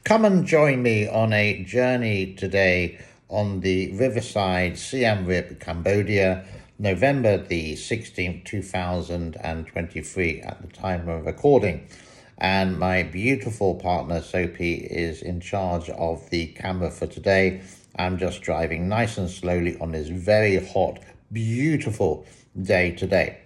Come and join me on a journey today on the Riverside, Siem Reap, Cambodia, November the 16th, 2023 at the time of recording. And my beautiful partner, Sophie, is in charge of the camera for today. I'm just driving nice and slowly on this very hot, beautiful day today.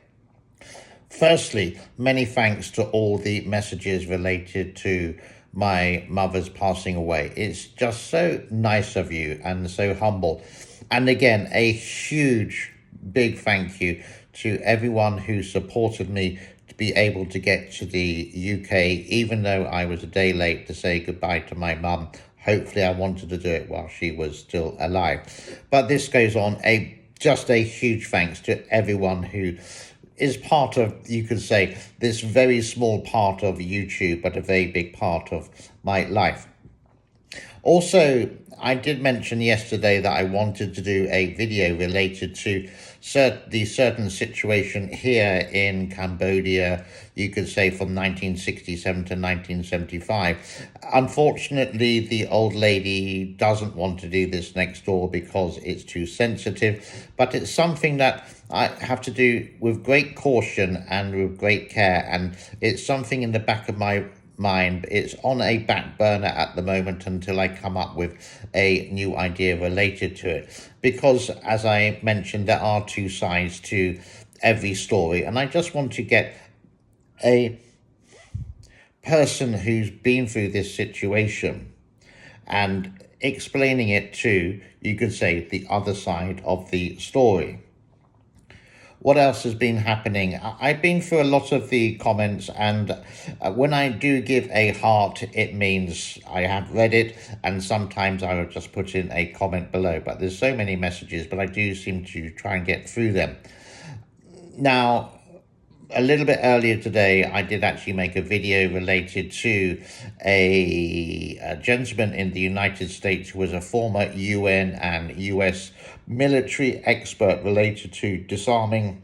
Firstly, many thanks to all the messages related to my mother's passing away. It's just so nice of you and so humble. And again, a huge, big thank you to everyone who supported me to be able to get to the UK, even though I was a day late to say goodbye to my mum. Hopefully I wanted to do it while she was still alive. But this goes on, just a huge thanks to everyone who is part of, you could say, this very small part of YouTube, but a very big part of my life. Also, I did mention yesterday that I wanted to do a video related to the certain situation here in Cambodia, you could say from 1967 to 1975. Unfortunately, the old lady doesn't want to do this next door because it's too sensitive, but it's something that I have to do with great caution and with great care, and it's something in the back of my mind. It's on a back burner at the moment until I come up with a new idea related to it, because as I mentioned, there are two sides to every story, and I just want to get a person who's been through this situation and explaining it to, you could say, the other side of the story. What else has been happening? I've been through a lot of the comments, and when I do give a heart, it means I have read it, and sometimes I will just put in a comment below. But there's so many messages, but I do seem to try and get through them. Now, a little bit earlier today, I did actually make a video related to a gentleman in the United States who was a former UN and US military expert related to disarming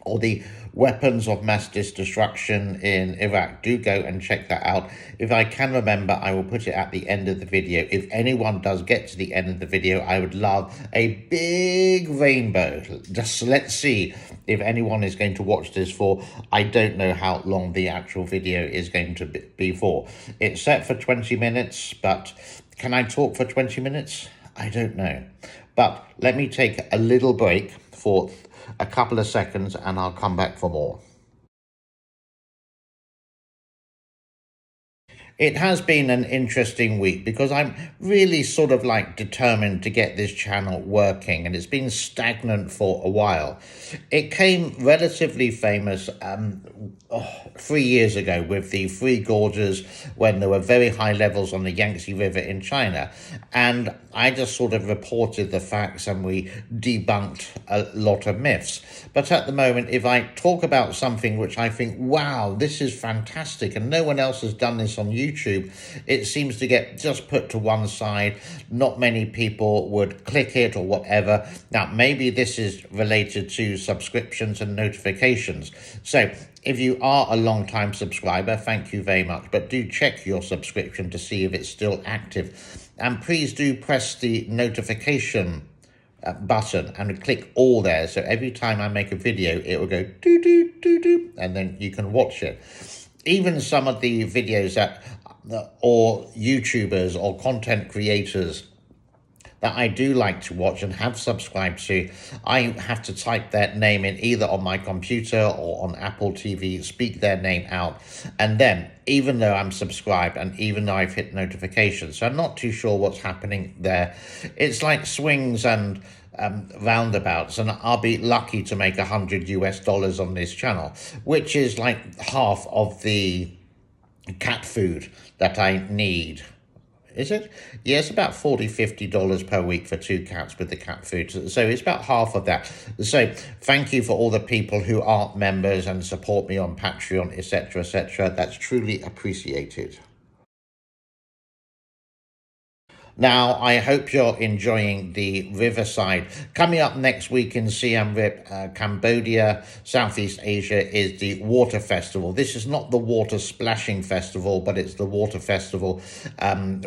or the weapons of mass destruction in Iraq. Do go and check that out. If I can remember, I will put it at the end of the video. If anyone does get to the end of the video, I would love a big rainbow. Just let's see if anyone is going to watch this for, I don't know how long the actual video is going to be for. It's set for 20 minutes, but can I talk for 20 minutes? I don't know. But let me take a little break for a couple of seconds and I'll come back for more. It has been an interesting week because I'm really sort of like determined to get this channel working, and it's been stagnant for a while. It came relatively famous 3 years ago with the Three Gorges, when there were very high levels on the Yangtze River in China. And I just sort of reported the facts and we debunked a lot of myths. But at the moment, if I talk about something which I think, wow, this is fantastic and no one else has done this on YouTube, it seems to get just put to one side. Not many people would click it or whatever. Now, maybe this is related to subscriptions and notifications. So if you are a long-time subscriber, thank you very much. But do check your subscription to see if it's still active. And please do press the notification button and click all there. So every time I make a video, it will go do, and then you can watch it. Even some of the videos that, or YouTubers or content creators that I do like to watch and have subscribed to, I have to type their name in either on my computer or on Apple TV, speak their name out. And then, even though I'm subscribed and even though I've hit notifications, so I'm not too sure what's happening there. It's like swings and roundabouts, and I'll be lucky to make $100 on this channel, which is like half of the cat food that I need. Is it? Yeah, it's about $40-50 per week for 2 cats with the cat food. So it's about half of that. So thank you for all the people who aren't members and support me on Patreon, etc., etc. That's truly appreciated. Now, I hope you're enjoying the Riverside. Coming up next week in Siem Reap, Cambodia, Southeast Asia, is the Water Festival. This is not the water splashing festival, but it's the water festival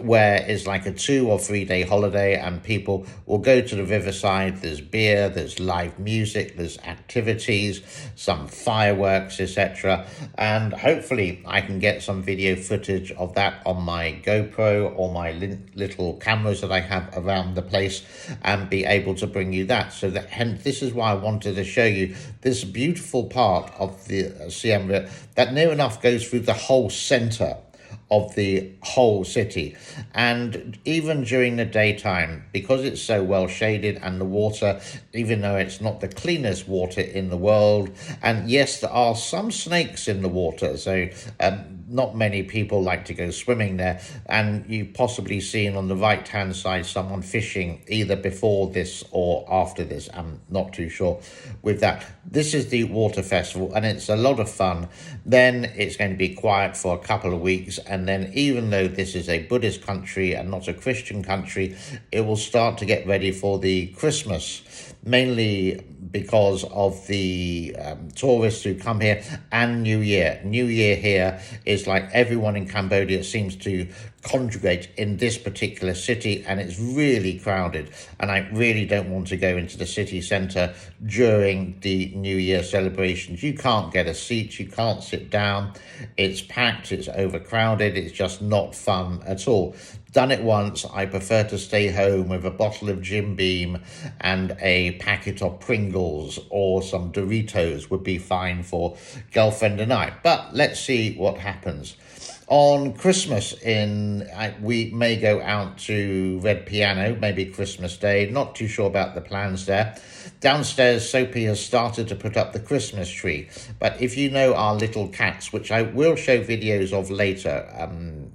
where it's like a 2 or 3 day holiday, and people will go to the Riverside. There's beer, there's live music, there's activities, some fireworks, etc. And hopefully I can get some video footage of that on my GoPro or my little cameras that I have around the place, and be able to bring you that. So that, hence, this is why I wanted to show you this beautiful part of the Siem Reap that near enough goes through the whole center of the whole city. And even during the daytime, because it's so well shaded, and the water, even though it's not the cleanest water in the world, and yes, there are some snakes in the water, so not many people like to go swimming there, and you've possibly seen on the right hand side someone fishing either before this or after this. I'm not too sure with that. This is the water festival, and it's a lot of fun. Then it's going to be quiet for a couple of weeks, and then even though this is a Buddhist country and not a Christian country, it will start to get ready for the Christmas, mainly because of the tourists who come here, and New Year. New Year here is like everyone in Cambodia seems to congregate in this particular city, and it's really crowded, and I really don't want to go into the city centre during the New Year celebrations. You can't get a seat, you can't sit down, it's packed, it's overcrowded, it's just not fun at all. Done it once. I prefer to stay home with a bottle of Jim Beam and a packet of Pringles or some Doritos would be fine for girlfriend and I. But let's see what happens. On Christmas, we may go out to Red Piano, maybe Christmas Day. Not too sure about the plans there. Downstairs, Sophie has started to put up the Christmas tree. But if you know our little cats, which I will show videos of later,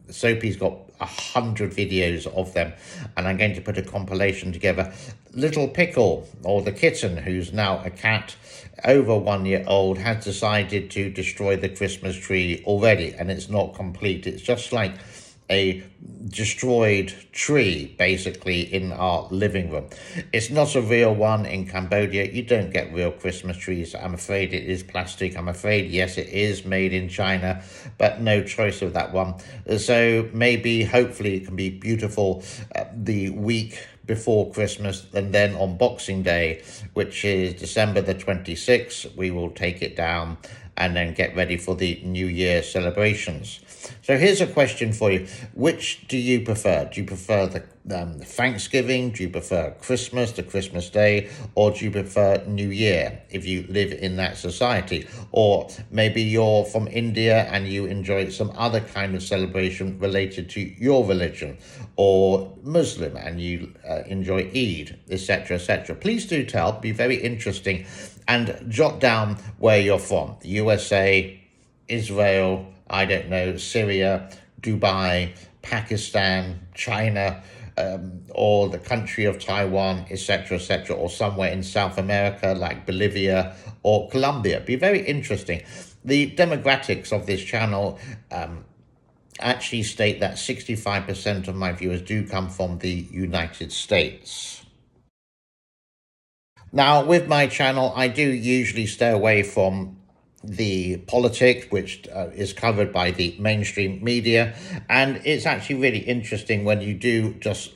Sophie's got 100 videos of them, and I'm going to put a compilation together. Little Pickle, or the kitten, who's now a cat over 1 year old, has decided to destroy the Christmas tree already, and it's not complete. It's just like a destroyed tree, basically, in our living room. It's not a real one in Cambodia. You don't get real Christmas trees. I'm afraid it is plastic. I'm afraid, yes, it is made in China, but no choice of that one. So maybe, hopefully, it can be beautiful the week before Christmas, and then on Boxing Day, which is December the 26th, we will take it down and then get ready for the New Year celebrations. So here's a question for you. Which do you prefer? Do you prefer the Thanksgiving? Do you prefer Christmas, the Christmas Day? Or do you prefer New Year if you live in that society? Or maybe you're from India and you enjoy some other kind of celebration related to your religion, or Muslim and you enjoy Eid, etc., etc. Please do tell. Be very interesting. And jot down where you're from. USA, Israel, I don't know, Syria, Dubai, Pakistan, China, or the country of Taiwan, etc., etc., or somewhere in South America like Bolivia or Colombia. Be very interesting. The demographics of this channel actually state that 65% of my viewers do come from the United States. Now, with my channel, I do usually stay away from the politics, which is covered by the mainstream media. And it's actually really interesting when you do just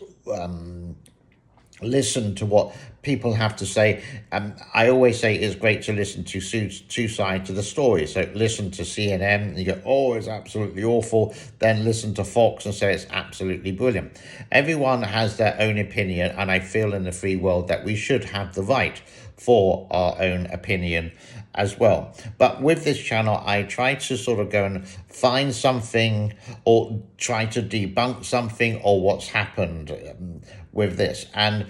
listen to what people have to say. I always say it's great to listen to two sides of the story. So listen to CNN and you go, oh, it's absolutely awful. Then listen to Fox and say it's absolutely brilliant. Everyone has their own opinion, and I feel in the free world that we should have the right for our own opinion as well. But with this channel, I try to sort of go and find something, or try to debunk something, or what's happened with this. And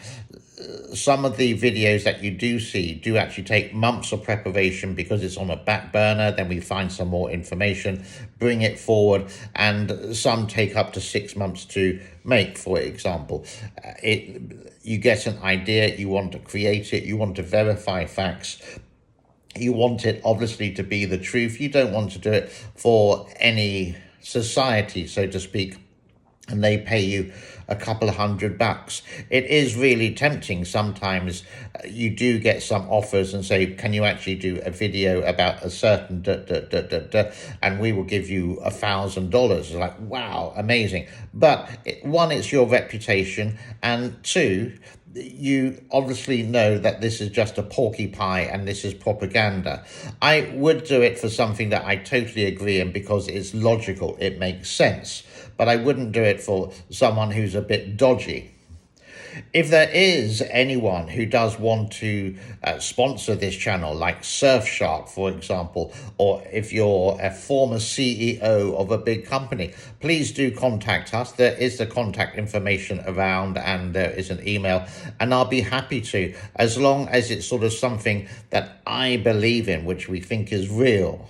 some of the videos that you do see do actually take months of preparation because it's on a back burner. Then we find some more information, bring it forward, and some take up to 6 months to make, for example. You get an idea, you want to create it, you want to verify facts, you want it obviously to be the truth. You don't want to do it for any society, so to speak, and they pay you a couple of $100. It is really tempting sometimes. You do get some offers and say, can you actually do a video about a certain and we will give you $1,000. It's like, wow, amazing. But one, it's your reputation, and two, you obviously know that this is just a porcupine and this is propaganda. I would do it for something that I totally agree in because it's logical, it makes sense, but I wouldn't do it for someone who's a bit dodgy. If there is anyone who does want to sponsor this channel, like Surfshark, for example, or if you're a former CEO of a big company, please do contact us. There is the contact information around, and there is an email, and I'll be happy to, as long as it's sort of something that I believe in, which we think is real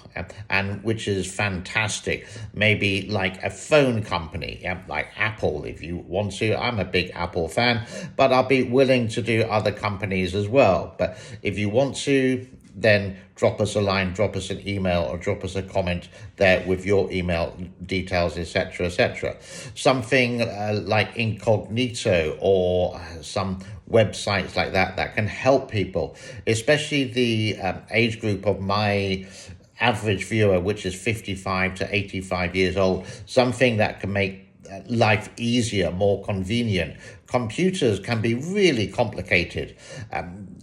and which is fantastic. Maybe like a phone company, like Apple, if you want to. I'm a big Apple fan, but I'll be willing to do other companies as well. But if you want to, then drop us a line, drop us an email, or drop us a comment there with your email details, etc., etc. Something like Incognito or some websites like that can help people, especially the age group of my average viewer, which is 55 to 85 years old, something that can make life easier, more convenient. Computers can be really complicated,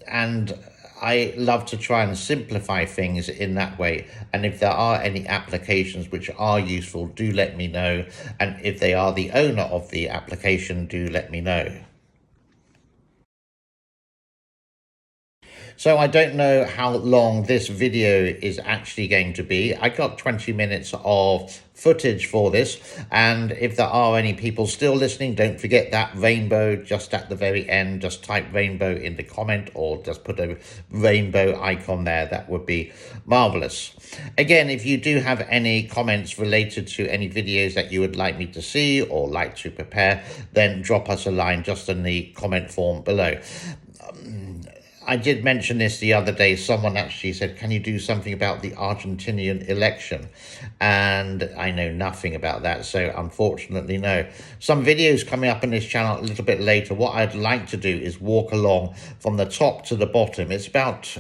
and I love to try and simplify things in that way. And if there are any applications which are useful, do let me know. And if they are the owner of the application, do let me know. So I don't know how long this video is actually going to be. I got 20 minutes of footage for this, and if there are any people still listening, don't forget that rainbow just at the very end. Just type rainbow in the comment, or just put a rainbow icon there. That would be marvelous. Again, if you do have any comments related to any videos that you would like me to see or like to prepare, then drop us a line just in the comment form below. I did mention this the other day. Someone actually said, can you do something about the Argentinian election? And I know nothing about that, so unfortunately, no. Some videos coming up on this channel a little bit later. What I'd like to do is walk along from the top to the bottom. It's about,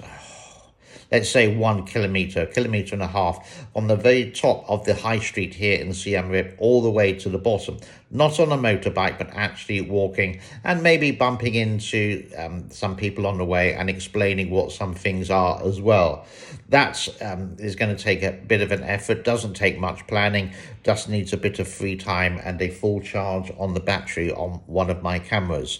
let's say, 1 kilometre, 1.5 kilometres, from the very top of the high street here in Siem Reap all the way to the bottom. Not on a motorbike, but actually walking, and maybe bumping into some people on the way and explaining what some things are as well. That is going to take a bit of an effort, doesn't take much planning, just needs a bit of free time and a full charge on the battery on one of my cameras.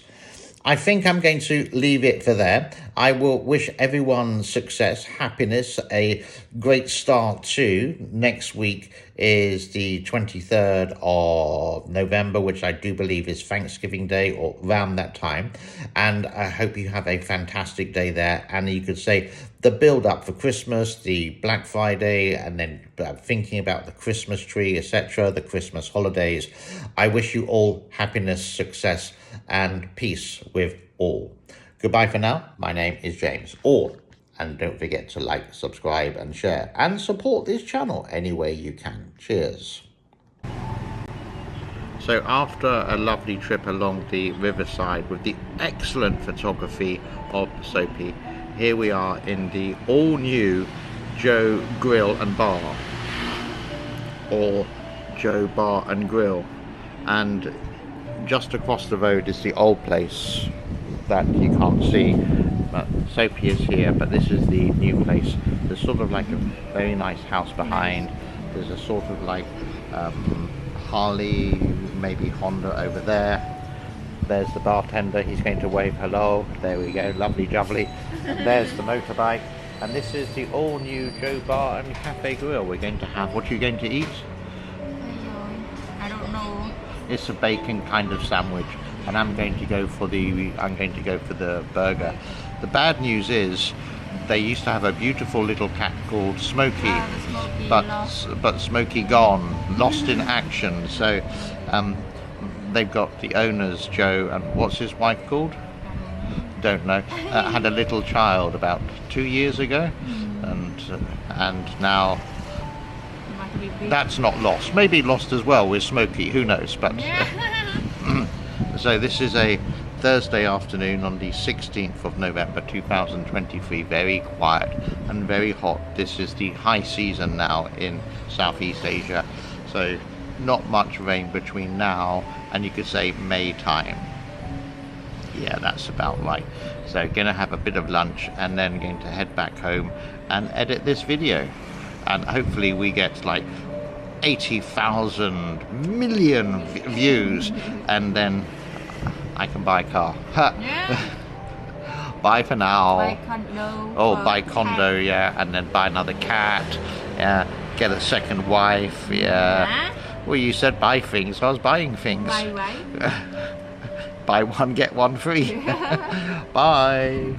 I think I'm going to leave it for there. I will wish everyone success, happiness, a great start to next week is the 23rd of November, which I do believe is Thanksgiving Day or around that time. And I hope you have a fantastic day there. And you could say the build up for Christmas, the Black Friday, and then thinking about the Christmas tree, etc., the Christmas holidays. I wish you all happiness, success, and peace with all. Goodbye for now. My name is James. And don't forget to like, subscribe, and share, and support this channel any way you can. Cheers. So after a lovely trip along the riverside with the excellent photography of Sophie, here we are in the all-new Joe Grill and Bar, or Joe Bar and Grill, and just across the road is the old place that you can't see, but Sophie is here. But this is the new place. There's sort of like a very nice house behind. There's a sort of like Harley, maybe Honda over there. There's the bartender, he's going to wave hello. There we go, lovely jubbly. And there's the motorbike, and this is the all new Joe Bar and Cafe Grill. We're going to have, what are you going to eat? I don't know. It's a bacon kind of sandwich, and I'm going to go for the burger. The bad news is they used to have a beautiful little cat called Smokey, but Smokey gone, lost in action. So they've got the owners, Joe, and what's his wife called? Don't know. Had a little child about 2 years ago, and now to be big. That's not lost. Maybe lost as well with Smokey, who knows, but Yeah. so this is a Thursday afternoon on the 16th of November 2023. Very quiet and very hot. This is the high season now in Southeast Asia, so not much rain between now and you could say May time. Yeah, that's about right. So gonna have a bit of lunch and then going to head back home and edit this video, and hopefully we get like 80,000 million views, and then I can buy a car. Yeah. Bye for now. Buy condo. Oh, or buy condo, cat. yeah, and then buy another cat. Yeah, get a second wife. Yeah. Yeah. Well, you said buy things, so I was buying things. Buy right. Buy one, get one free. Bye.